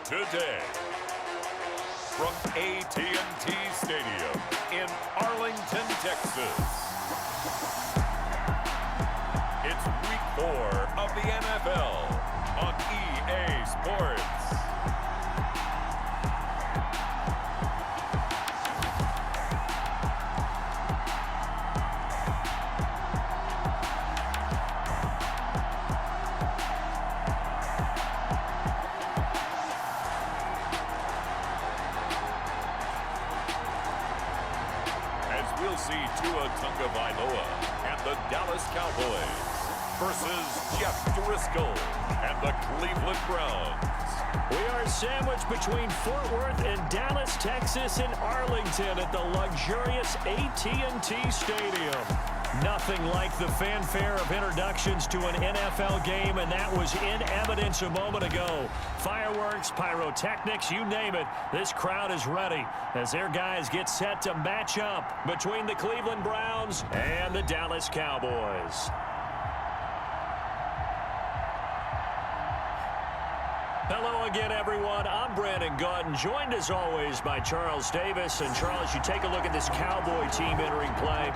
today. From AT&T Stadium in Arlington, Texas. It's Week 4 of the NFL on EA Sports. We'll see and the Dallas Cowboys versus Jeff Driscoll and the Cleveland Browns. We are sandwiched between Fort Worth and Dallas, Texas, and Arlington at the luxurious AT&T Stadium. Nothing like the fanfare of introductions to an NFL game, and that was in evidence a moment ago. Fireworks, pyrotechnics, you name it. This crowd is ready as their guys get set to match up between the Cleveland Browns and the Dallas Cowboys. Hello again, everyone. I'm Brandon Gautin, joined as always by Charles Davis. And Charles, you take a look at this Cowboy team entering play.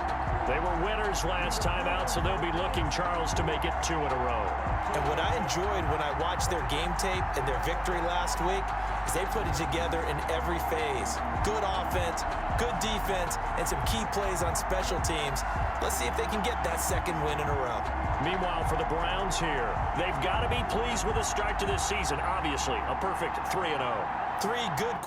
They were winners last time out, so they'll be looking, Charles, to make it 2 in a row. And what I enjoyed when I watched their game tape and their victory last week is they put it together in every phase. Good offense, good defense, and some key plays on special teams. Let's see if they can get that second win in a row. Meanwhile, for the Browns here, they've got to be pleased with the start to this season. Obviously, a perfect 3-0. Three good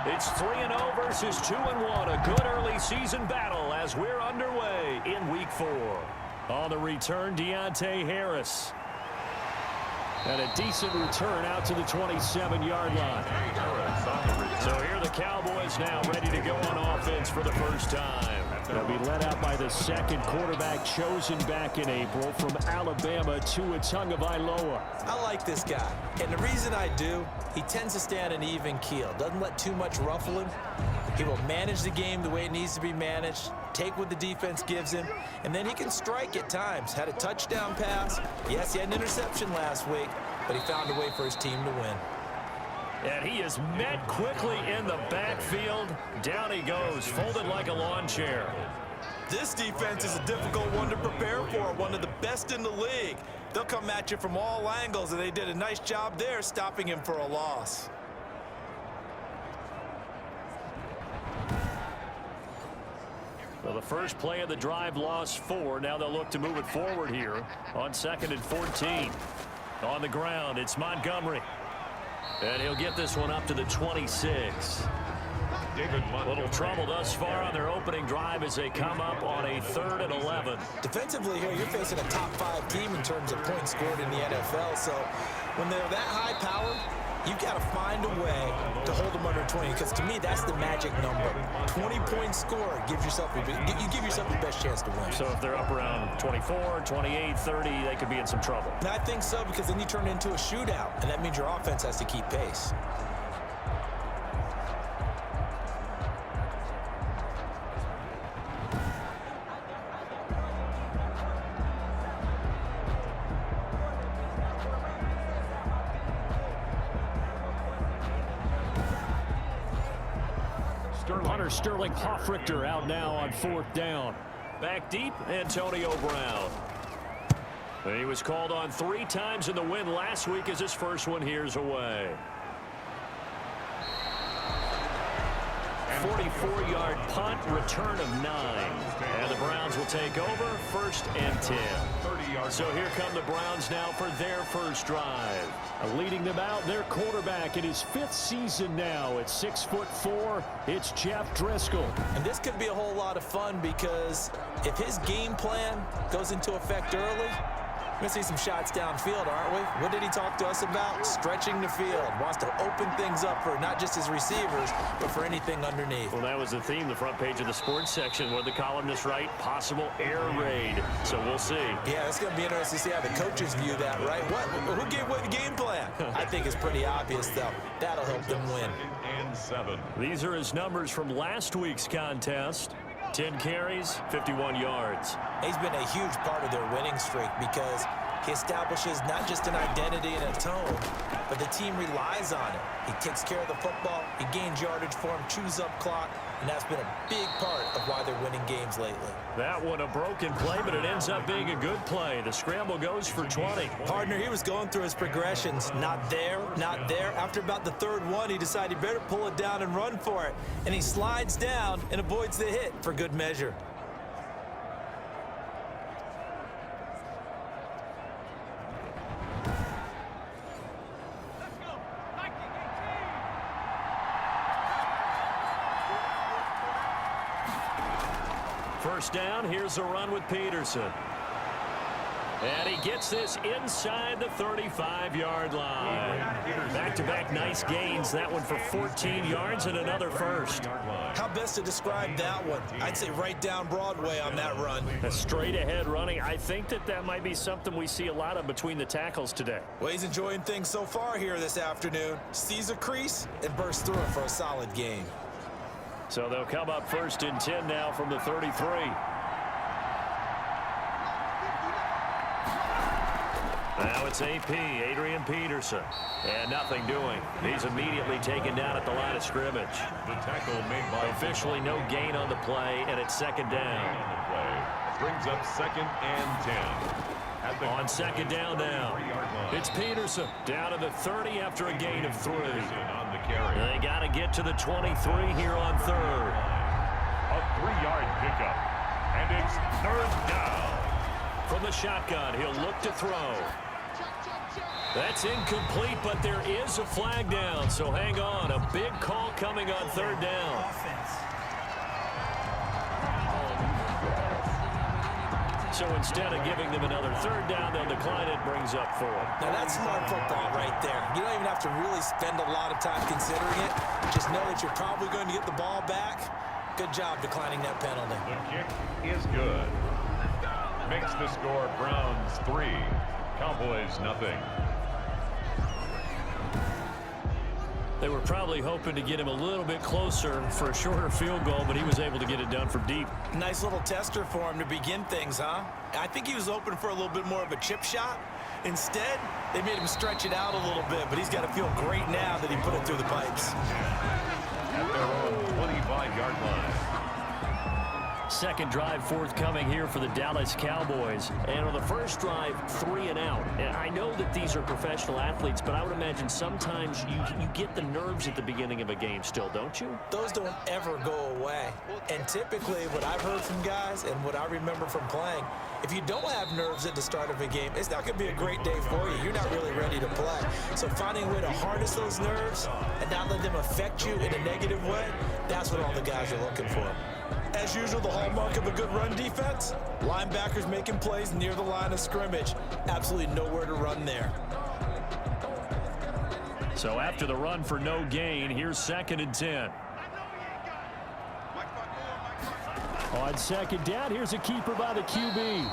It's 3-0 versus 2-1. A good early season battle as we're underway in Week 4. On the return, Deontay Harris. And a decent return out to the 27-yard line. So here are the Cowboys now ready to go on offense for the first time. They'll be led out by the second quarterback chosen back in April from Alabama, Tua Tagovailoa. I like this guy, and the reason I do, he tends to stay on an even keel. Doesn't let too much ruffle him. He will manage the game the way it needs to be managed, take what the defense gives him, and then he can strike at times. Had a touchdown pass. Yes, he had an interception last week, but he found a way for his team to win. And he is met quickly in the backfield. Down he goes, folded like a lawn chair. This defense is a difficult one to prepare for, one of the best in the league. They'll come at you from all angles, and they did a nice job there stopping him for a loss. Well, the first play of the drive lost 4. Now they'll look to move it forward here on 2nd and 14. On the ground, it's Montgomery. And he'll get this one up to the 26. A little trouble thus far on their opening drive as they come up on a 3rd and 11. Defensively here, you're facing a top 5 team in terms of points scored in the NFL. So when they're that high powered, you've got to find a way to hold them under 20, because to me, that's the magic number. 20-point score gives yourself you give yourself the best chance to win. So if they're up around 24, 28, 30, they could be in some trouble. And I think so, because then you turn it into a shootout, and that means your offense has to keep pace. Punter Sterling Hoffrichter out now on 4th down. Back deep, Antonio Brown. And he was called on 3 times in the win last week as his first one here's away. 44-yard punt, return of 9. And the Browns will take over, 1st and 10. So here come the Browns now for their first drive. Leading them out, their quarterback in his 5th season now at 6'4", it's Jeff Driscoll. And this could be a whole lot of fun, because if his game plan goes into effect early, we're going to see some shots downfield, aren't we? What did he talk to us about? Stretching the field. Wants to open things up for not just his receivers, but for anything underneath. Well, that was the theme, the front page of the sports section, where the columnists write possible air raid. So we'll see. Yeah, it's going to be interesting to see how the coaches view that, right? Who gave away the game plan? I think it's pretty obvious, though. That'll help them win. And 7. These are his numbers from last week's contest. 10 carries, 51 yards. He's been a huge part of their winning streak because he establishes not just an identity and a tone, but the team relies on it. He takes care of the football, he gains yardage for him, chews up clock, and that's been a big part of why they're winning games lately. That one a broken play, but it ends up being a good play. The scramble goes for 20. Partner, he was going through his progressions. Not there, not there. After about the third one, he decided he better pull it down and run for it. And he slides down and avoids the hit for good measure. First down, here's a run with Peterson. And he gets this inside the 35-yard line. Back-to-back nice gains. That one for 14 yards and another first. How best to describe that one? I'd say right down Broadway on that run. A straight-ahead running. I think that might be something we see a lot of between the tackles today. Well, he's enjoying things so far here this afternoon. Sees a crease and bursts through it for a solid game. So they'll come up first and 10 now from the 33. Now it's AP, Adrian Peterson. And nothing doing. He's immediately taken down at the line of scrimmage. The tackle made by officially no gain on the play, and it's second down. Brings up second and 10. On second down now. It's Peterson down to the 30 after a gain of 3. They got to get to the 23 here on third. A 3-yard pickup. And it's third down. From the shotgun, he'll look to throw. That's incomplete, but there is a flag down, so hang on. A big call coming on third down. So instead of giving them another third down, they'll decline it, brings up 4. Now that's smart football right there. You don't even have to really spend a lot of time considering it. Just know that you're probably going to get the ball back. Good job declining that penalty. The kick is good. Makes the score Browns 3, Cowboys nothing. They were probably hoping to get him a little bit closer for a shorter field goal, but he was able to get it done from deep. Nice little tester for him to begin things, huh? I think he was hoping for a little bit more of a chip shot. Instead, they made him stretch it out a little bit, but he's got to feel great now that he put it through the pipes. At their own 25-yard line. Second drive forthcoming here for the Dallas Cowboys. And on the first drive, 3 and out. And I know that these are professional athletes, but I would imagine sometimes you get the nerves at the beginning of a game still, don't you? Those don't ever go away. And typically what I've heard from guys and what I remember from playing, if you don't have nerves at the start of a game, it's not going to be a great day for you. You're not really ready to play. So finding a way to harness those nerves and not let them affect you in a negative way, that's what all the guys are looking for. As usual, the hallmark of a good run defense, linebackers making plays near the line of scrimmage. Absolutely nowhere to run there. So after the run for no gain, here's second and 10. On second down, here's a keeper by the QB.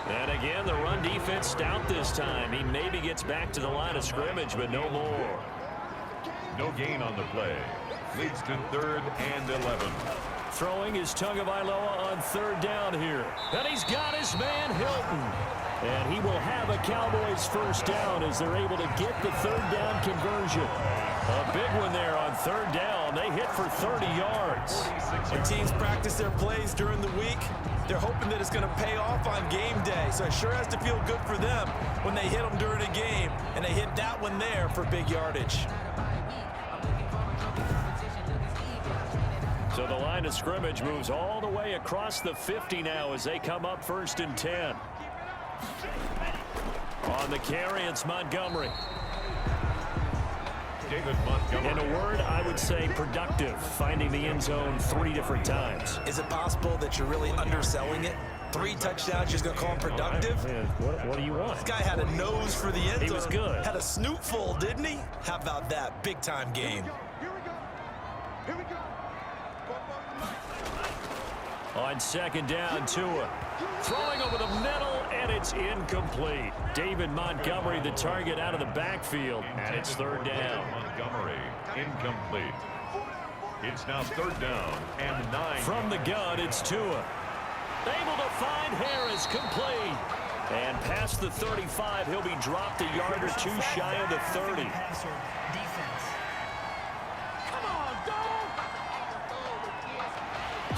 And again, the run defense stout this time. He maybe gets back to the line of scrimmage, but no more. No gain on the play. Leads to third and 11. Throwing is Tagovailoa on third down here. And he's got his man Hilton. And he will have a Cowboys first down as they're able to get the third down conversion. A big one there on third down. They hit for 30 yards. When teams practice their plays during the week, they're hoping that it's going to pay off on game day. So it sure has to feel good for them when they hit them during a game. And they hit that one there for big yardage. So the line of scrimmage moves all the way across the 50 now as they come up first and 10. On the carry, it's Montgomery. David Montgomery. In a word, I would say productive, finding the end zone 3 different times. Is it possible that you're really underselling it? 3 touchdowns, you're going to call him productive? Man, what do you want? This guy had a nose for the end zone. He was good. Had a snootful, didn't he? How about that? Big-time game. On second down, Tua. Throwing over the middle, and it's incomplete. David Montgomery, the target out of the backfield, and it's third down. Montgomery, incomplete. It's now 3rd down and 9. From the gun, it's Tua. Able to find Harris, complete. And past the 35, he'll be dropped a yard or two shy of the 30.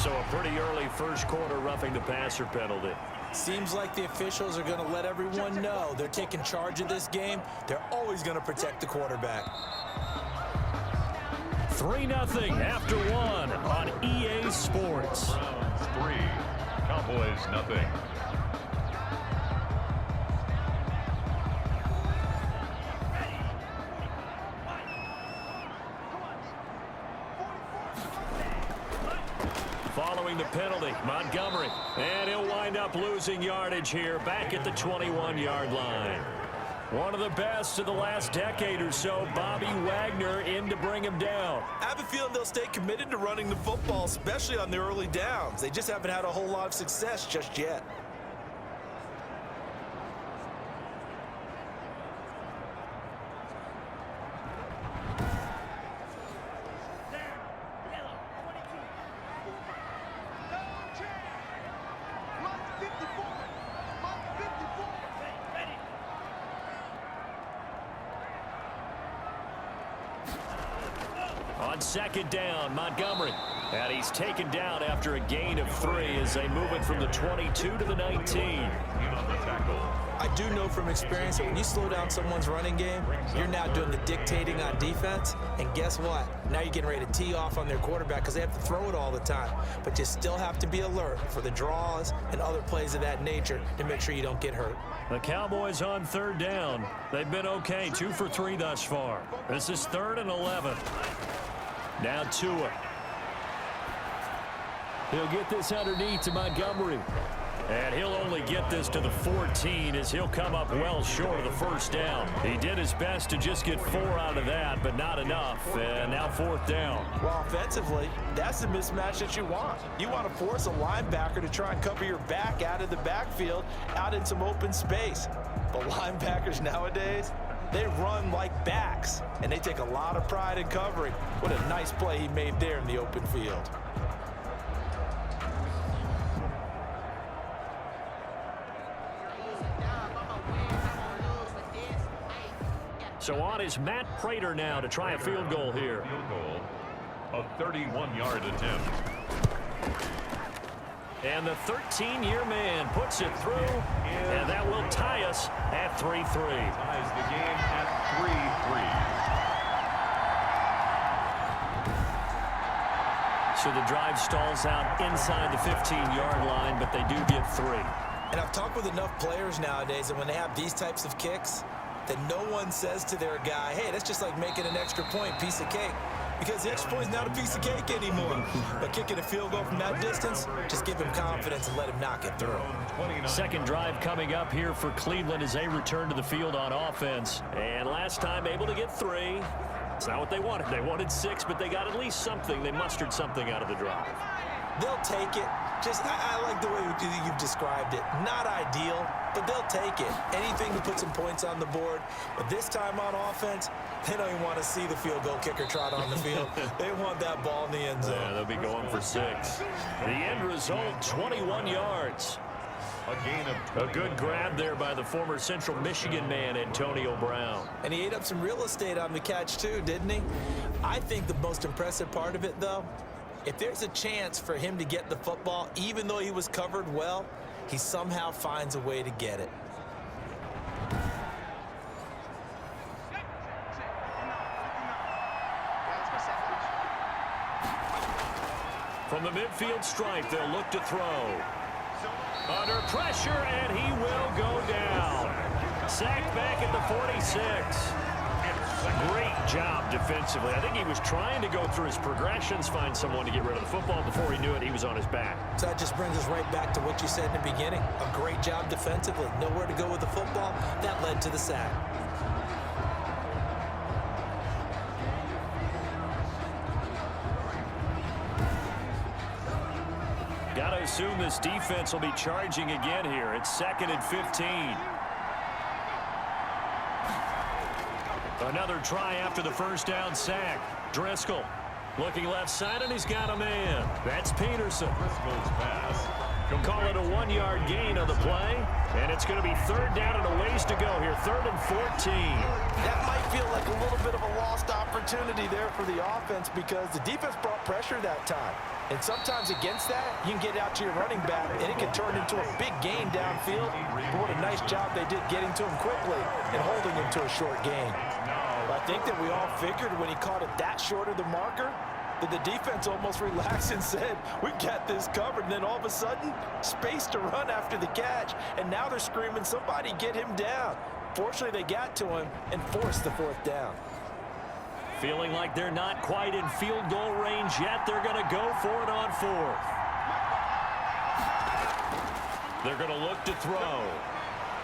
So a pretty early first quarter roughing the passer penalty. Seems like the officials are going to let everyone know they're taking charge of this game. They're always going to protect the quarterback. 3-0 after 1 on EA Sports. Browns 3, Cowboys nothing. Following the penalty, Montgomery. And he'll wind up losing yardage here back at the 21-yard line. One of the best of the last decade or so, Bobby Wagner in to bring him down. I have a feeling they'll stay committed to running the football, especially on the early downs. They just haven't had a whole lot of success just yet. On 2nd down, Montgomery. And he's taken down after a gain of 3 as they move it from the 22 to the 19. I do know from experience that when you slow down someone's running game, you're now doing the dictating on defense. And guess what? Now you're getting ready to tee off on their quarterback because they have to throw it all the time. But you still have to be alert for the draws and other plays of that nature to make sure you don't get hurt. The Cowboys on 3rd down. They've been okay, 2 for 3 thus far. This is 3rd and 11. Now Tua. He'll get this underneath to Montgomery. And he'll only get this to the 14 as he'll come up well short of the 1st down. He did his best to just get 4 out of that, but not enough. And now 4th down. Well, offensively, that's the mismatch that you want. You want to force a linebacker to try and cover your back out of the backfield, out in some open space. But linebackers nowadays, they run like backs, and they take a lot of pride in covering. What a nice play he made there in the open field. So on is Matt Prater now to try a field goal here. Field goal, a 31-yard attempt. And the 13-year man puts it through, and that will tie us at 3-3. Ties the game at 3-3. So the drive stalls out inside the 15-yard line, but they do get 3. And I've talked with enough players nowadays, and when they have these types of kicks, that no one says to their guy, hey, that's just like making an extra point, piece of cake. Because the extra point is not a piece of cake anymore. But kicking a field goal from that distance, just give him confidence and let him knock it through. Second drive coming up here for Cleveland as they return to the field on offense. And last time able to get 3. It's not what they wanted. They wanted 6, but they got at least something. They mustered something out of the drive. They'll take it. I like the way you've described it. Not ideal, but they'll take it. Anything to put some points on the board. But this time on offense, they don't even want to see the field goal kicker trot on the field. They want that ball in the end zone. Yeah, they'll be going for 6. The end result, 21 yards. A good grab there by the former Central Michigan man, Antonio Brown. And he ate up some real estate on the catch, too, didn't he? I think the most impressive part of it, though, if there's a chance for him to get the football, even though he was covered well, he somehow finds a way to get it. From the midfield stripe, they'll look to throw. Under pressure, and he will go down. Sacked back at the 46. Great job defensively. I think he was trying to go through his progressions, find someone to get rid of the football. Before he knew it, he was on his back. So that just brings us right back to what you said in the beginning. A great job defensively. Nowhere to go with the football. That led to the sack. Got to assume this defense will be charging again here. It's 2nd and 15. Another try after the first down sack. Driscoll Looking left side, and he's got a man. That's Peterson. Driscoll's pass. Call it a 1-yard gain on the play, and it's going to be third down and a ways to go here. 3rd and 14. That might feel like a little bit of a lost opportunity there for the offense because the defense brought pressure that time. And sometimes against that, you can get out to your running back, and it can turn into a big gain downfield. But what a nice job they did getting to him quickly and holding him to a short gain. I think that we all figured when he caught it that short of the marker, that the defense almost relaxed and said, we've got this covered. And then all of a sudden, space to run after the catch. And now they're screaming, somebody get him down. Fortunately, they got to him and forced the 4th down. Feeling like they're not quite in field goal range yet. They're going to go for it on 4th. They're going to look to throw.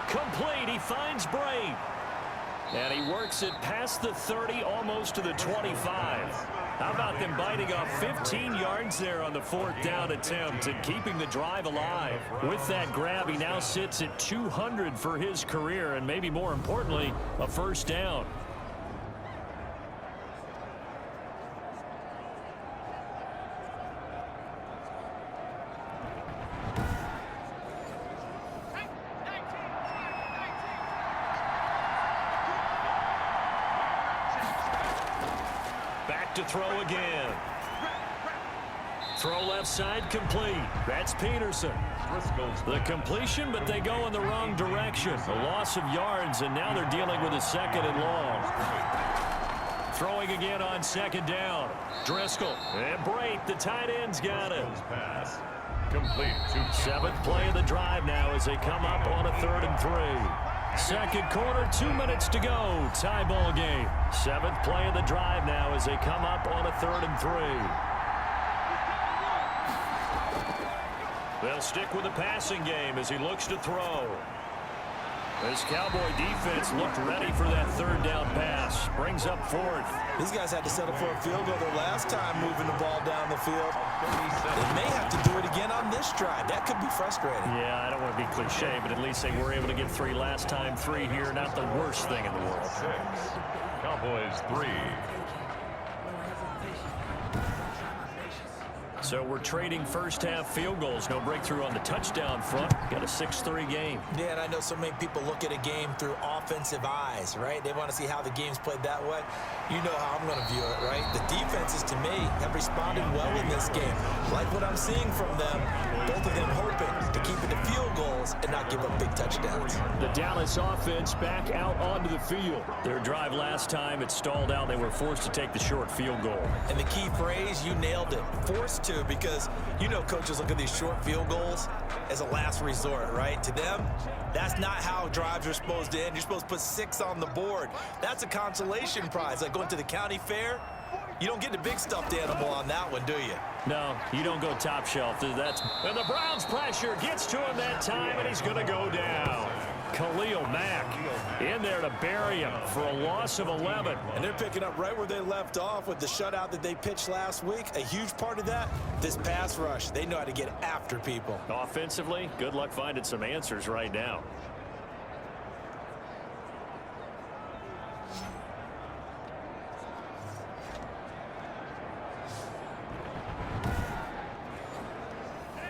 Complete. He finds Brain. And he works it past the 30, almost to the 25. How about them biting off 15 yards there on the 4th down attempt and keeping the drive alive? With that grab, he now sits at 200 for his career, and maybe more importantly, a 1st down. To throw again. Throw left side complete. That's Peterson. The completion, but they go in the wrong direction. A loss of yards, and now they're dealing with a 2nd and long. Throwing again on 2nd down. Driscoll and Brate, the tight end's got it. Pass. Complete. 7th play of the drive now as they come up on a 3rd and 3. 2nd quarter, 2 minutes to go. Tie ball game. 7th play of the drive now as they come up on a 3rd and 3. They'll stick with the passing game as he looks to throw. This Cowboy defense looked ready for that 3rd down pass. Brings up 4th. These guys had to settle for a field goal their last time moving the ball down the field. They may have to do it again on this drive. That could be frustrating. Yeah, I don't want to be cliche, but at least they were able to get 3 last time. 3 here, not the worst thing in the world. 6. Cowboys 3. So we're trading first half field goals. No breakthrough on the touchdown front. Got a 6-3 game. Yeah, and I know so many people look at a game through offensive eyes, right? They want to see how the game's played that way. You know how I'm going to view it, right? The defenses, to me, have responded well in this game. Like what I'm seeing from them, both of them hoping to keep it to field goals and not give up big touchdowns. The Dallas offense back out onto the field. Their drive last time, it stalled out. They were forced to take the short field goal. And the key phrase, you nailed it. Forced to, because you know coaches look at these short field goals as a last resort, right? To them, that's not how drives are supposed to end. You're supposed to put 6 on the board. That's a consolation prize. Like going to the county fair, you don't get the big stuffed animal on that one, do you? No, you don't go top shelf. And the Browns pressure gets to him that time, and he's going to go down. Khalil Mack in there to bury him for a loss of 11. And they're picking up right where they left off with the shutout that they pitched last week. A huge part of that, this pass rush. They know how to get after people. Offensively, good luck finding some answers right now.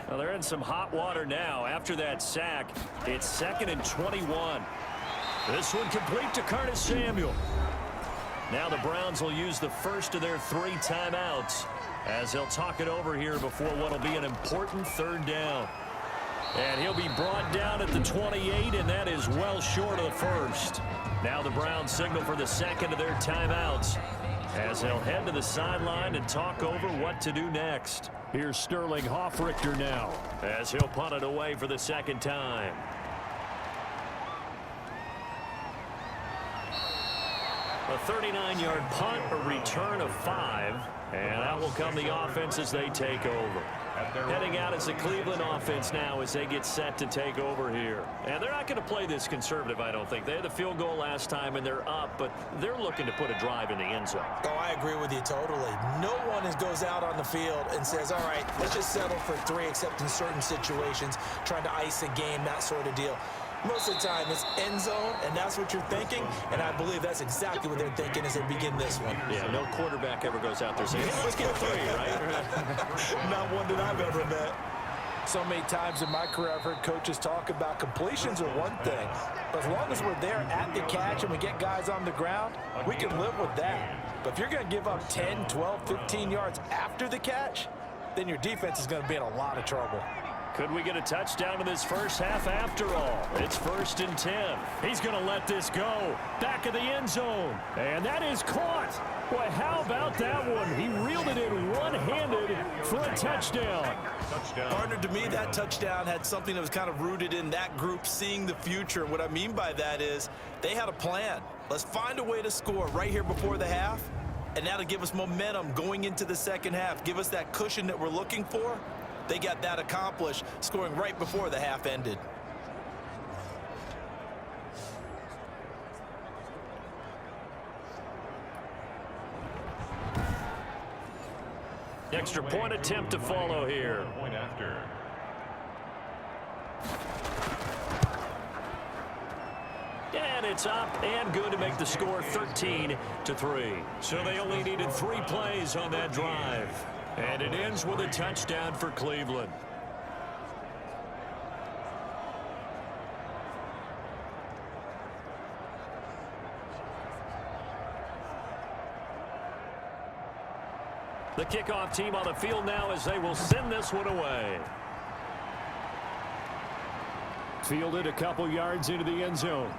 Well, they're in some hot water now. After that sack, it's 2nd and 21. This one complete to Curtis Samuel. Now the Browns will use the first of their 3 timeouts as they'll talk it over here before what will be an important 3rd down. And he'll be brought down at the 28, and that is well short of the first. Now the Browns signal for the 2nd of their timeouts as they'll head to the sideline and talk over what to do next. Here's Sterling Hoffrichter now as he'll punt it away for the 2nd time. A 39-yard punt, a return of 5, and out will come the offense as they take over. Heading out is the Cleveland offense now as they get set to take over here. And they're not going to play this conservative, I don't think. They had the field goal last time, and they're up, but they're looking to put a drive in the end zone. Oh, I agree with you totally. No one goes out on the field and says, all right, let's just settle for 3, except in certain situations, trying to ice a game, that sort of deal. Most of the time, it's end zone, and that's what you're thinking, and I believe that's exactly what they're thinking as they begin this one. Yeah, no quarterback ever goes out there saying, hey, let's get 3, right? Not one that I've ever met. So many times in my career, I've heard coaches talk about completions are one thing, but as long as we're there at the catch and we get guys on the ground, we can live with that. But if you're going to give up 10, 12, 15 yards after the catch, then your defense is going to be in a lot of trouble. Could we get a touchdown in this first half after all? It's 1st and 10. He's going to let this go. Back of the end zone. And that is caught. Boy, how about that one? He reeled it in one-handed for a touchdown. Partner, to me, that touchdown had something that was kind of rooted in that group seeing the future. What I mean by that is they had a plan. Let's find a way to score right here before the half, and that'll give us momentum going into the second half. Give us that cushion that we're looking for. They got that accomplished, scoring right before the half ended. Extra point attempt to follow here. Point after. And it's up and good to make the score 13-3. So they only needed 3 plays on that drive. And it ends with a touchdown for Cleveland. The kickoff team on the field now as they will send this one away. Fielded a couple yards into the end zone.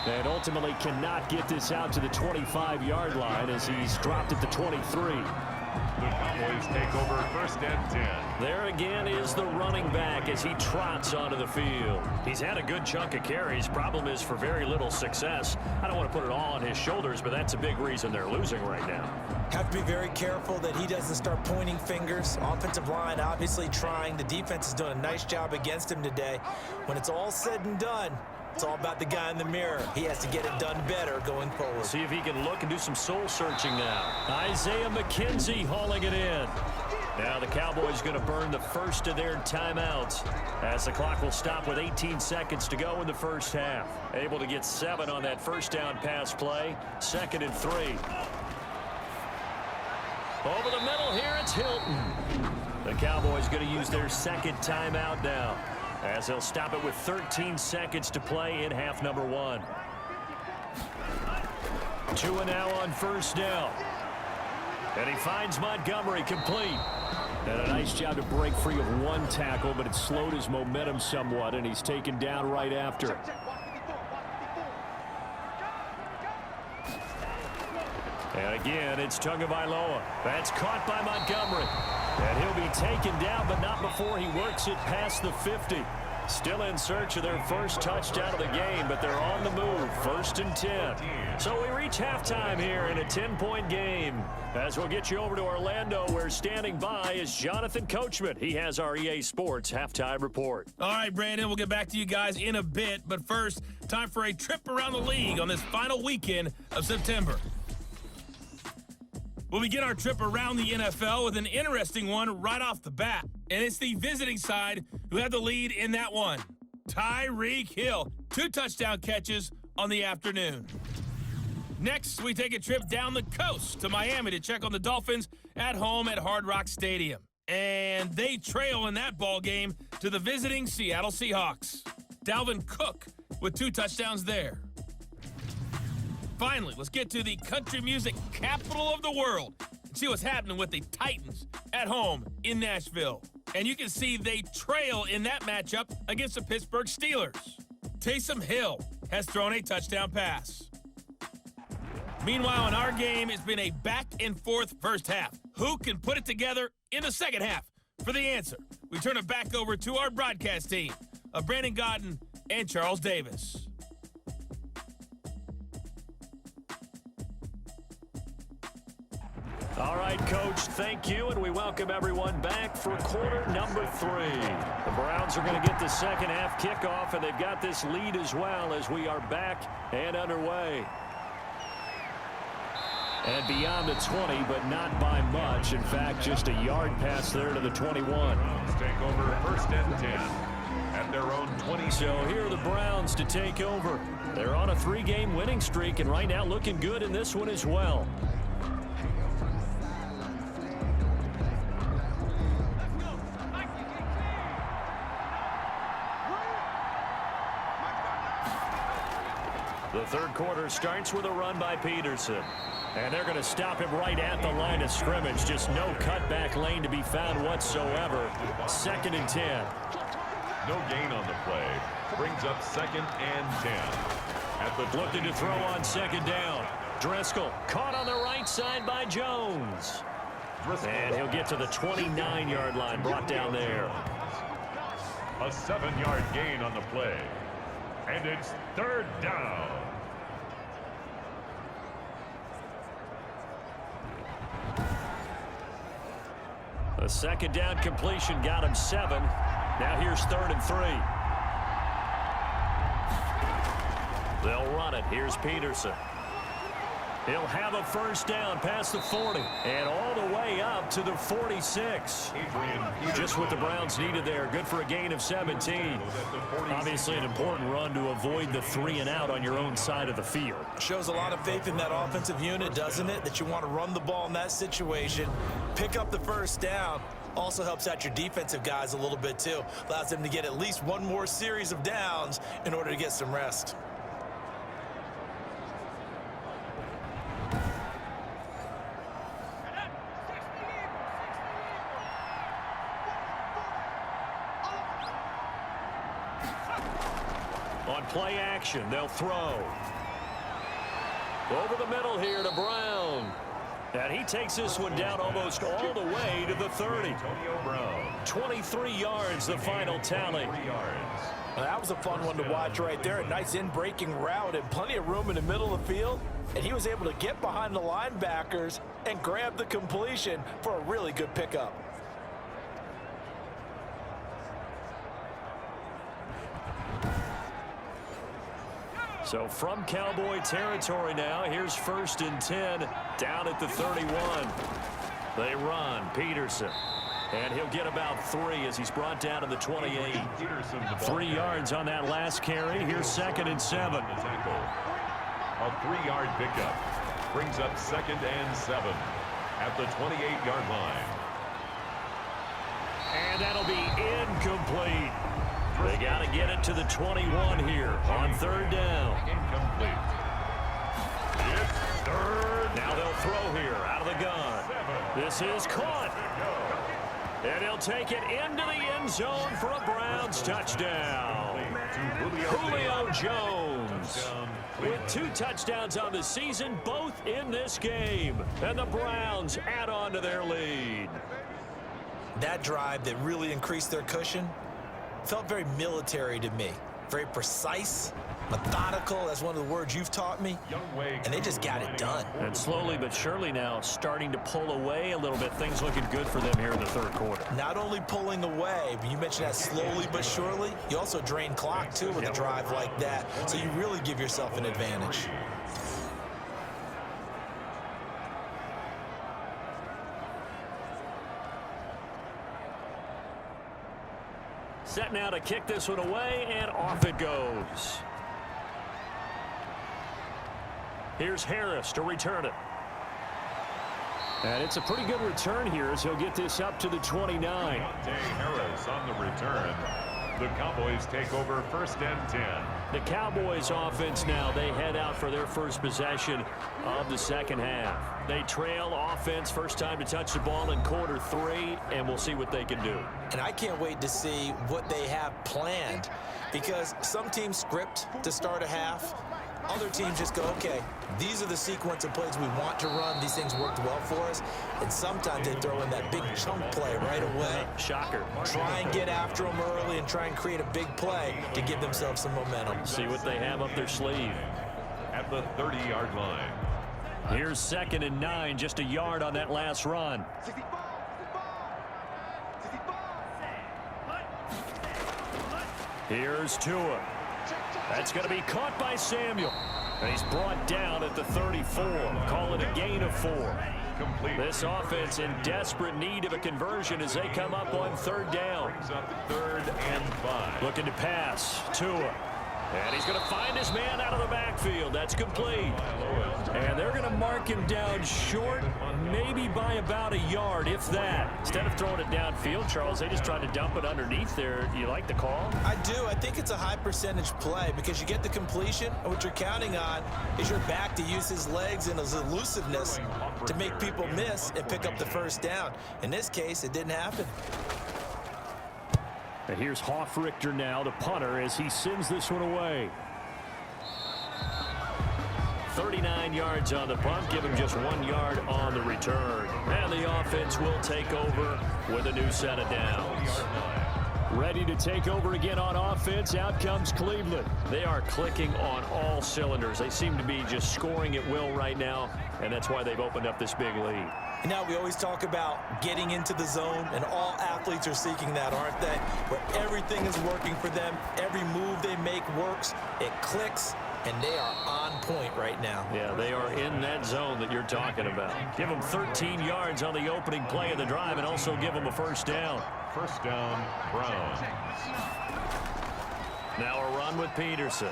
And ultimately cannot get this out to the 25-yard line as he's dropped at the 23. The Cowboys take over 1st and 10. There again is the running back as he trots onto the field. He's had a good chunk of carries. Problem is for very little success. I don't want to put it all on his shoulders, but that's a big reason they're losing right now. Have to be very careful that he doesn't start pointing fingers. Offensive line obviously trying. The defense is doing a nice job against him today. When it's all said and done, it's all about the guy in the mirror. He has to get it done better going forward. See if he can look and do some soul searching now. Isaiah McKenzie hauling it in. Now the Cowboys going to burn the first of their timeouts as the clock will stop with 18 seconds to go in the first half. Able to get 7 on that first down pass play. 2nd and 3. Over the middle here, it's Hilton. The Cowboys going to use their 2nd timeout now, as they'll stop it with 13 seconds to play in half number 1. 2 now on 1st down. And he finds Montgomery complete. And a nice job to break free of 1 tackle, but it slowed his momentum somewhat, and he's taken down right after. And again, it's Tagovailoa. That's caught by Montgomery. And he'll be taken down, but not before he works it past the 50. Still in search of their first touchdown of the game, but they're on the move. 1st and 10. So we reach halftime here in a 10-point game. As we'll get you over to Orlando, where standing by is Jonathan Coachman. He has our EA Sports halftime report. All right, Brandon, we'll get back to you guys in a bit. But first, time for a trip around the league on this final weekend of September. We'll begin our trip around the NFL with an interesting one right off the bat. And it's the visiting side who had the lead in that one. Tyreek Hill, 2 touchdown catches on the afternoon. Next, we take a trip down the coast to Miami to check on the Dolphins at home at Hard Rock Stadium. And they trail in that ball game to the visiting Seattle Seahawks. Dalvin Cook with 2 touchdowns there. Finally, let's get to the country music capital of the world and see what's happening with the Titans at home in Nashville. And you can see they trail in that matchup against the Pittsburgh Steelers. Taysom Hill has thrown a touchdown pass. Meanwhile, in our game, it's been a back-and-forth first half. Who can put it together in the second half? For the answer, we turn it back over to our broadcast team of Brandon Godden and Charles Davis. All right, Coach, thank you, and we welcome everyone back for quarter number 3. The Browns are going to get the second half kickoff, and they've got this lead as well as we are back and underway. And beyond the 20, but not by much. In fact, just a yard pass there to the 21. Browns take over 1st and 10 at at their own 20. So here are the Browns to take over. They're on a 3-game winning streak, and right now looking good in this one as well. The third quarter starts with a run by Peterson. And they're going to stop him right at the line of scrimmage. Just no cutback lane to be found whatsoever. 2nd and 10. No gain on the play. Brings up 2nd and 10. At the Looking to throw on 2nd down. Driscoll caught on the right side by Jones. And he'll get to the 29-yard line, brought down there. A 7-yard gain on the play. And it's 3rd down. A 2nd down completion got him 7. Now here's 3rd and 3. They'll run it. Here's Peterson. He'll have a 1st down past the 40 and all the way up to the 46. Just what the Browns needed there. Good for a gain of 17. Obviously an important run to avoid the 3 and out on your own side of the field. Shows a lot of faith in that offensive unit, doesn't it? That you want to run the ball in that situation, pick up the 1st down. Also helps out your defensive guys a little bit too. Allows them to get at least one more series of downs in order to get some rest. On play action, they'll throw. Over the middle here to Brown. And he takes this one down almost all the way to the 30. 23 yards, the final tally. Well, that was a fun one to watch right there. A nice in-breaking route and plenty of room in the middle of the field. And he was able to get behind the linebackers and grab the completion for a really good pickup. So from Cowboy territory now, here's 1st and 10 down at the 31. They run. Peterson. And he'll get about 3 as he's brought down to the 28. 3 yards on that last carry. Here's 2nd and 7. A 3-yard pickup. Brings up 2nd and 7 at the 28-yard line. And that'll be incomplete. They got to get it to the 21 here on 3rd down. Incomplete. It's 3rd. Now they'll throw here out of the gun. This is caught. And he'll take it into the end zone for a Browns touchdown. Julio Jones with 2 touchdowns on the season, both in this game. And the Browns add on to their lead. That drive that really increased their cushion felt very military to me. Very precise, methodical. That's one of the words you've taught me. And they just got it done. And slowly but surely now starting to pull away a little bit. Things looking good for them here in the 3rd quarter. Not only pulling away, but you mentioned that slowly but surely. You also drain clock, too, with a drive like that. So you really give yourself an advantage. Set now to kick this one away, and off it goes. Here's Harris to return it. And it's a pretty good return here as he'll get this up to the 29. Harris on the return. The Cowboys take over 1st and 10. The Cowboys offense now, they head out for their first possession of the 2nd half. They trail offense, first time to touch the ball in quarter 3, and we'll see what they can do. And I can't wait to see what they have planned, because some teams script to start a half. Other teams just go, okay, these are the sequence of plays we want to run. These things worked well for us. And sometimes they throw in that big chunk play right away. Shocker. Try and get after them early and try and create a big play to give themselves some momentum. See what they have up their sleeve. At the 30-yard line. Here's 2nd and 9, just a yard on that last run. Here's Tua. That's going to be caught by Samuel. And he's brought down at the 34. Call it a gain of 4. complete. This offense in desperate need of a conversion as they come up on third down. Brings up 3rd and 5. Looking to pass. Tua. And he's going to find his man out of the backfield. That's complete. And they're going to mark him down short, maybe by about a yard, if that. Instead of throwing it downfield, Charles, they just tried to dump it underneath there. You like the call? I do. I think it's a high percentage play because you get the completion, and what you're counting on is your back to use his legs and his elusiveness to make people miss and pick up the first down. In this case, it didn't happen. And here's Hoffrichter now, the punter, as he sends this one away. 39 yards on the punt, give him just 1 yard on the return. And the offense will take over with a new set of downs. Ready to take over again on offense. Out comes Cleveland. They are clicking on all cylinders. They seem to be just scoring at will right now, and that's why they've opened up this big lead. Now, we always talk about getting into the zone, and all athletes are seeking that, aren't they? Where everything is working for them, every move they make works, it clicks, and they are on point right now. Yeah, they are in that zone that you're talking about. Give them 13 yards on the opening play of the drive and also give them a first down. First down, Browns. Now a run with Peterson.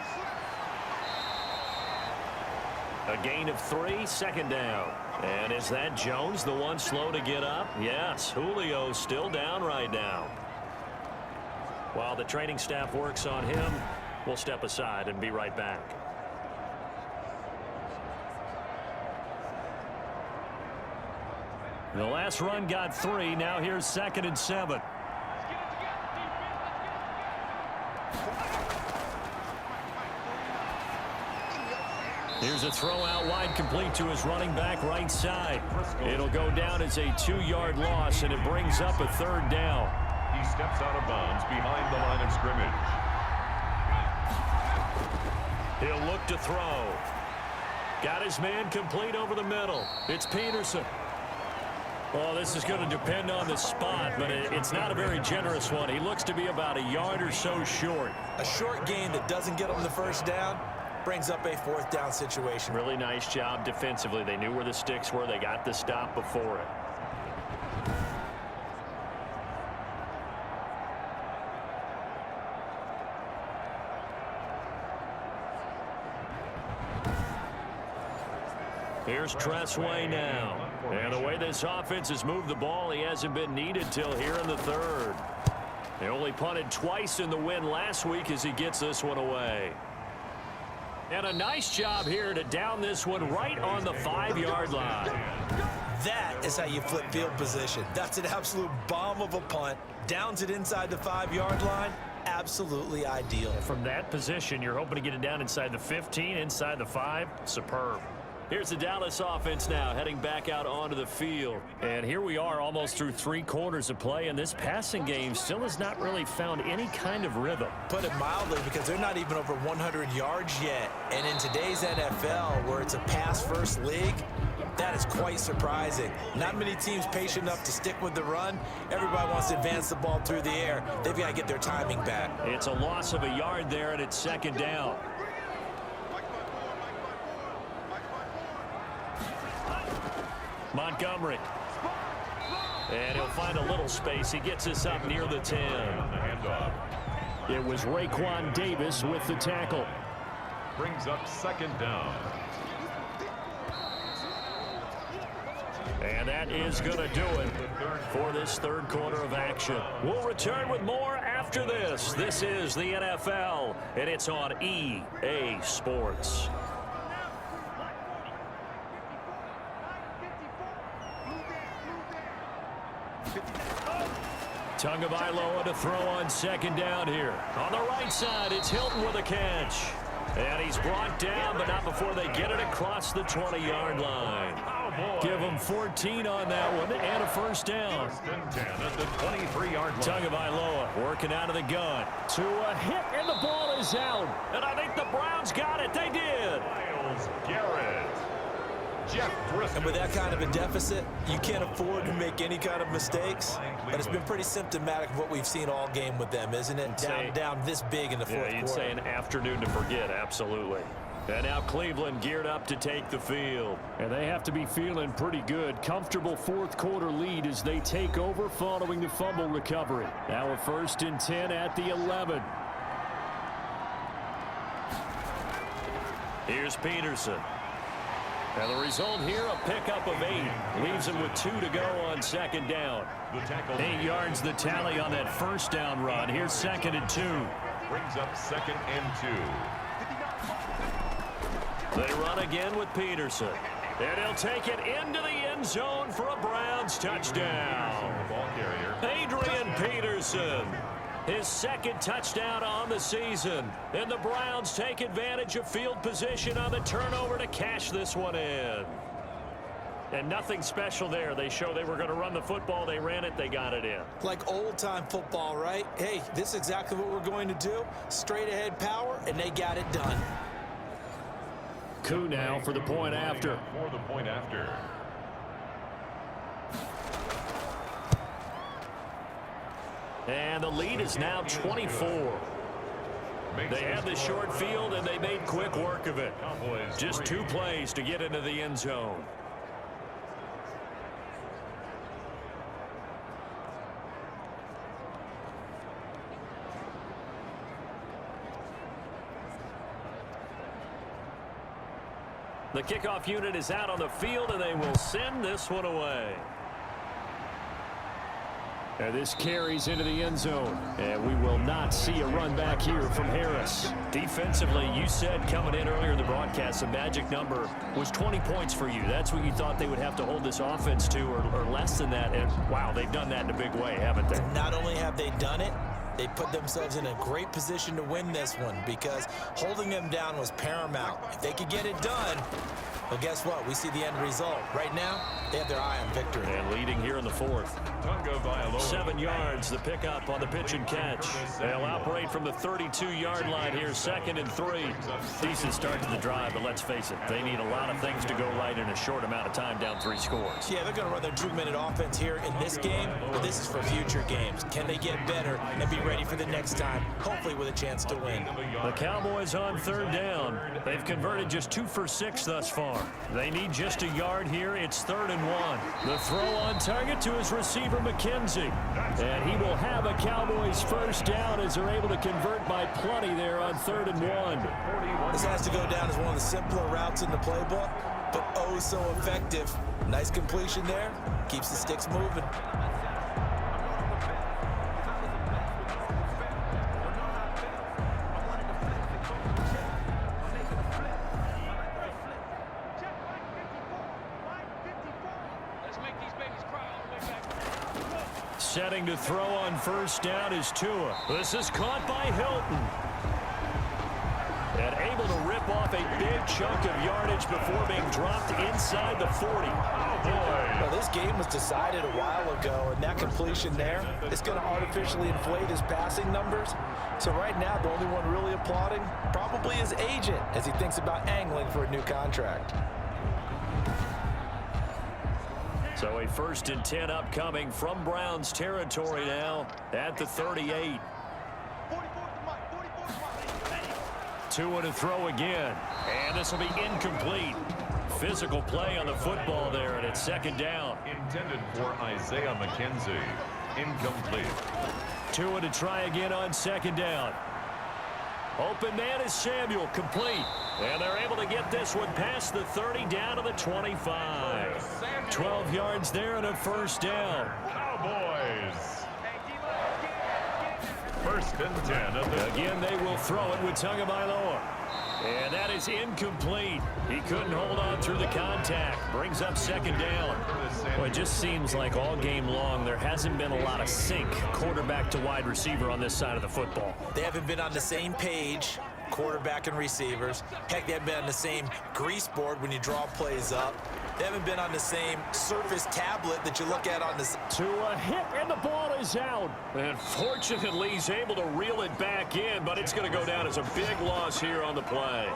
A gain of 3, second down. And is that Jones, the one slow to get up? Yes, Julio still down right now. While the training staff works on him, we'll step aside and be right back. The last run got 3. Now here's 2nd and 7. Here's a throw out wide, complete to his running back right side. It'll go down as a 2-yard loss, and it brings up a 3rd down. He steps out of bounds behind the line of scrimmage. He'll look to throw. Got his man complete over the middle. It's Peterson. Well, this is going to depend on the spot, but it's not a very generous one. He looks to be about a yard or so short. A short gain that doesn't get him the first down brings up a 4th down situation. Really nice job defensively. They knew where the sticks were. They got the stop before it. Here's Tressway now. And the way this offense has moved the ball, he hasn't been needed till here in the 3rd. They only punted twice in the win last week as he gets this one away. And a nice job here to down this one right on the 5-yard line. That is how you flip field position. That's an absolute bomb of a punt. Downs it inside the 5-yard line. Absolutely ideal. From that position, you're hoping to get it down inside the 15, inside the 5. Superb. Here's the Dallas offense now heading back out onto the field. And here we are almost through 3 quarters of play, and this passing game still has not really found any kind of rhythm. Put it mildly, because they're not even over 100 yards yet. And in today's NFL, where it's a pass-first league, that is quite surprising. Not many teams patient enough to stick with the run. Everybody wants to advance the ball through the air. They've got to get their timing back. It's a loss of a yard there, and it's 2nd down. Montgomery. And he'll find a little space. He gets us up near the 10. It was Raekwon Davis with the tackle. Brings up 2nd down. And that is going to do it for this 3rd quarter of action. We'll return with more after this. This is the NFL, and it's on EA Sports. Tagovailoa to throw on 2nd down here. On the right side, it's Hilton with a catch. And he's brought down, but not before they get it across the 20-yard line. Give him 14 on that one and a first down. 1st and 10 at the 23-yard line. Tagovailoa working out of the gun. To a hit, and the ball is out. And I think the Browns got it. They did. Myles Garrett. Jeff Driscoll. And with that kind of a deficit, you can't afford to make any kind of mistakes. But it's been pretty symptomatic of what we've seen all game with them, isn't it? Down this big in the 4th quarter. You'd say an afternoon to forget, absolutely. And now Cleveland geared up to take the field. And they have to be feeling pretty good. Comfortable fourth quarter lead as they take over following the fumble recovery. Now a 1st and 10 at the 11. Here's Peterson. And the result here, a pickup of 8. Leaves him with 2 to go on 2nd down. 8 yards the tally on that 1st down run. Here's 2nd and 2. Brings up 2nd and 2. They run again with Peterson. And he'll take it into the end zone for a Browns touchdown. Adrian Peterson. His 2nd touchdown on the season. And the Browns take advantage of field position on the turnover to cash this one in. And nothing special there. They show they were going to run the football. They ran it. They got it in. Like old-time football, right? Hey, this is exactly what we're going to do. Straight-ahead power, and they got it done. Coup now for the point after. For the point after. And the lead is now 24. They had the short field, and they made quick work of it. Just 2 plays to get into the end zone. The kickoff unit is out on the field, and they will send this one away. And this carries into the end zone. And we will not see a run back here from Harris. Defensively, you said coming in earlier in the broadcast, the magic number was 20 points for you. That's what you thought they would have to hold this offense to, or less than that. And, wow, they've done that in a big way, haven't they? Not only have they done it, they put themselves in a great position to win this one because holding them down was paramount. If they could get it done, well, guess what? We see the end result. Right now, they have their eye on victory. And leading here in the 4th. 7 yards, the pickup on the pitch and catch. They'll operate from the 32-yard line here, 2nd and 3. Decent start to the drive, but let's face it, they need a lot of things to go right in a short amount of time, down 3 scores. Yeah, they're going to run their 2-minute offense here in this game, but this is for future games. Can they get better and be ready for the next time, hopefully with a chance to win? The Cowboys on 3rd down. They've converted just 2 for 6 thus far. They need just a yard here. It's 3rd and 1. The throw on target to his receiver, McKenzie. And he will have a Cowboys 1st down as they're able to convert by plenty there on 3rd and 1. This has to go down as one of the simpler routes in the playbook, but oh so effective. Nice completion there. Keeps the sticks moving. Setting to throw on 1st down is Tua. This is caught by Hilton. And able to rip off a big chunk of yardage before being dropped inside the 40. Well, this game was decided a while ago, and that completion there is going to artificially inflate his passing numbers. So right now, the only one really applauding probably his agent as he thinks about angling for a new contract. So a 1st and 10 upcoming from Browns territory now at the 38. Tua to throw again. And this will be incomplete. Physical play on the football there, and it's 2nd down. Intended for Isaiah McKenzie. Incomplete. Tua to try again on 2nd down. Open man is Samuel, complete. And they're able to get this one past the 30 down to the 25. 12 yards there and a 1st down. Cowboys. 1st and 10. Again, they will throw it with Tagovailoa. And that is incomplete. He couldn't hold on through the contact. Brings up 2nd down. Well, it just seems like all game long there hasn't been a lot of sync quarterback to wide receiver on this side of the football. They haven't been on the same page, quarterback and receivers. Heck, they haven't been on the same grease board when you draw plays up. They haven't been on the same Surface tablet that you look at on the... To a hit, and the ball is out. And fortunately, he's able to reel it back in, but it's going to go down as a big loss here on the play.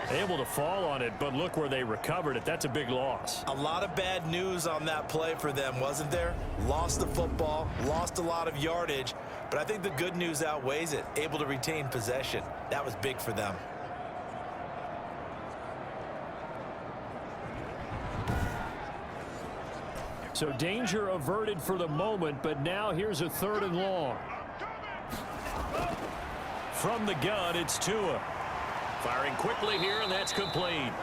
Able to fall on it, but look where they recovered it. That's a big loss. A lot of bad news on that play for them, wasn't there? Lost the football, lost a lot of yardage, but I think the good news outweighs it. Able to retain possession. That was big for them. So danger averted for the moment, but now here's a 3rd and long. From the gun, it's Tua. Firing quickly here, and that's complete.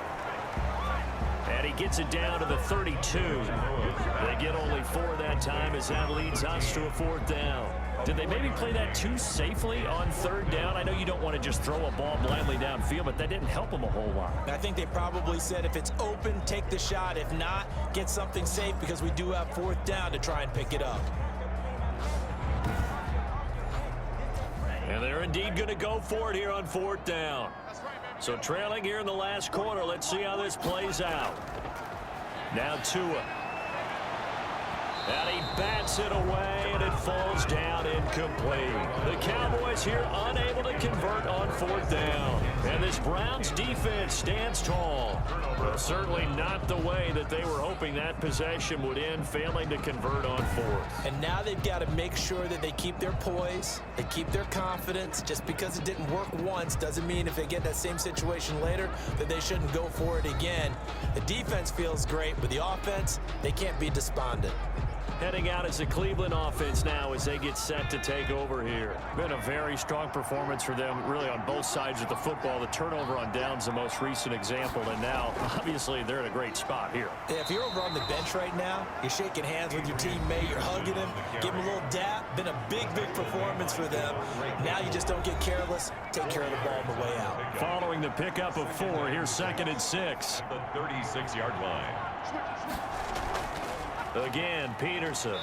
And he gets it down to the 32. They get only 4 that time as that leads us to a 4th down. Did they maybe play that too safely on 3rd down? I know you don't want to just throw a ball blindly downfield, but that didn't help them a whole lot. I think they probably said if it's open, take the shot. If not, get something safe because we do have 4th down to try and pick it up. And they're indeed going to go for it here on 4th down. So trailing here in the last quarter, let's see how this plays out. Now Tua. And he bats it away, and it falls down incomplete. The Cowboys here unable to convert on 4th down. And this Browns defense stands tall. Well, certainly not the way that they were hoping that possession would end, failing to convert on 4th. And now they've got to make sure that they keep their poise, they keep their confidence. Just because it didn't work once doesn't mean if they get that same situation later that they shouldn't go for it again. The defense feels great, but the offense, they can't be despondent. Heading out as the Cleveland offense now as they get set to take over here. Been a very strong performance for them, really, on both sides of the football. The turnover on downs, the most recent example, and now, obviously, they're in a great spot here. Yeah, if you're over on the bench right now, you're shaking hands with your teammate, you're hugging him, give him a little dap. Been a big, big performance for them. Now you just don't get careless. Take care of the ball on the way out. Following the pickup of 4, here's 2nd and 6. The 36-yard line. Again, Peterson.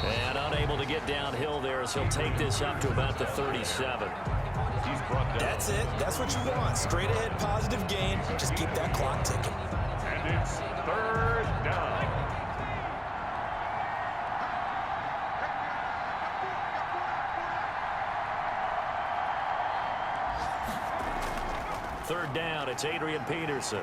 And unable to get downhill there as he'll take this up to about the 37. He's brought down. That's it. That's what you want. Straight ahead, positive gain. Just keep that clock ticking. And it's 3rd down. Third down, it's Adrian Peterson.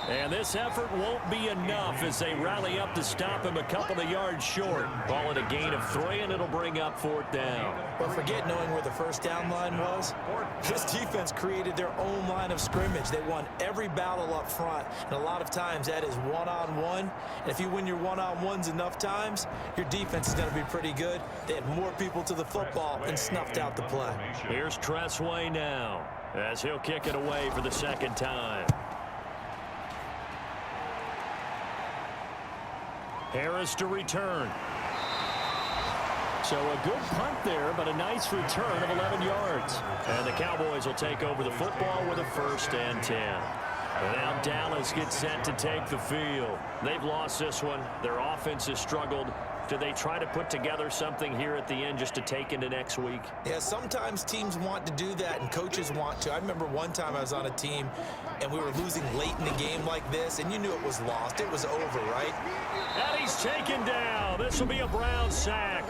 And this effort won't be enough as they rally up to stop him a couple of yards short. Ball at a gain of 3, and it'll bring up 4th down. Well, forget knowing where the first down line was. This defense created their own line of scrimmage. They won every battle up front, and a lot of times that is one-on-one. And if you win your one-on-ones enough times, your defense is going to be pretty good. They had more people to the football and snuffed out the play. Here's Tressway now as he'll kick it away for the 2nd time. Harris to return. So a good punt there, but a nice return of 11 yards. And the Cowboys will take over the football with a 1st and 10. And now Dallas gets set to take the field. They've lost this one. Their offense has struggled. Do they try to put together something here at the end just to take into next week? Yeah, sometimes teams want to do that and coaches want to. I remember one time I was on a team and we were losing late in the game like this, and you knew it was lost. It was over, right? And he's taken down. This will be a Brown sack.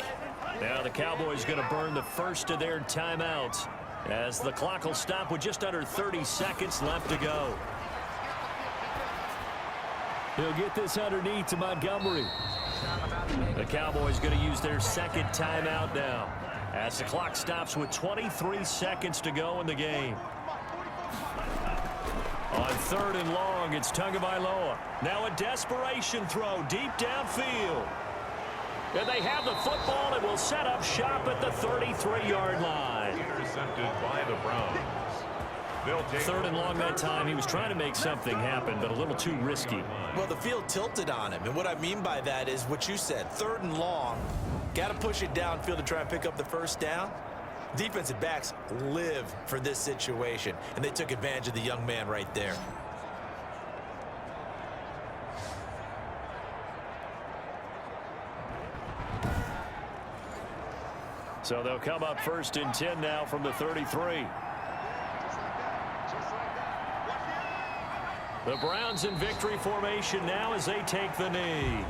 Now the Cowboys going to burn the first of their timeouts as the clock will stop with just under 30 seconds left to go. He'll get this underneath to Montgomery. The Cowboys going to use their 2nd timeout now as the clock stops with 23 seconds to go in the game. On 3rd and long, it's Tagovailoa. Now a desperation throw deep downfield. And they have the football and will set up shop at the 33-yard line. Intercepted by the Browns. 3rd and long that time. He was trying to make something happen, but a little too risky. Well, the field tilted on him, and what I mean by that is what you said. 3rd and long, got to push it downfield to try and pick up the 1st down. Defensive backs live for this situation, and they took advantage of the young man right there. So they'll come up 1st and 10 now from the 33. The Browns in victory formation now as they take the knee.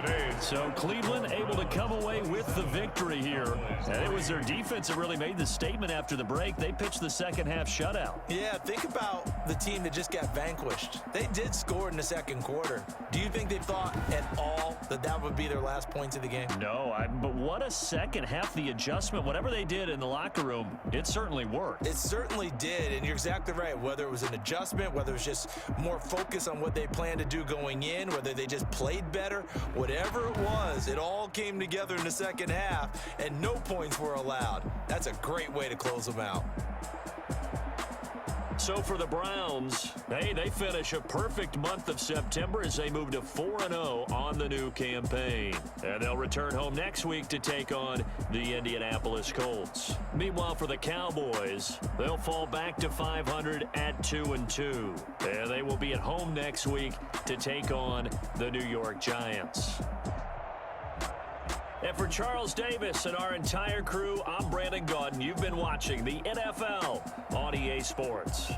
Today, So Cleveland able to come away with the victory here. And it was their defense that really made the statement after the break. They pitched the second half shutout. Yeah, think about the team that just got vanquished. They did score in the second quarter. Do you think they thought at all that that would be their last points of the game? No, but what a second half. The adjustment, whatever they did in the locker room, it certainly worked. It certainly did, and you're exactly right. Whether it was an adjustment, whether it was just more focus on what they planned to do going in, whether they just played better, whatever it was, it all came together in the second half, and no points were allowed. That's a great way to close them out. So for the Browns, hey, they finish a perfect month of September as they move to 4-0 on the new campaign. And they'll return home next week to take on the Indianapolis Colts. Meanwhile, for the Cowboys, they'll fall back to 500 at 2-2. And they will be at home next week to take on the New York Giants. And for Charles Davis and our entire crew, I'm Brandon Gaudin. You've been watching the NFL on EA Sports.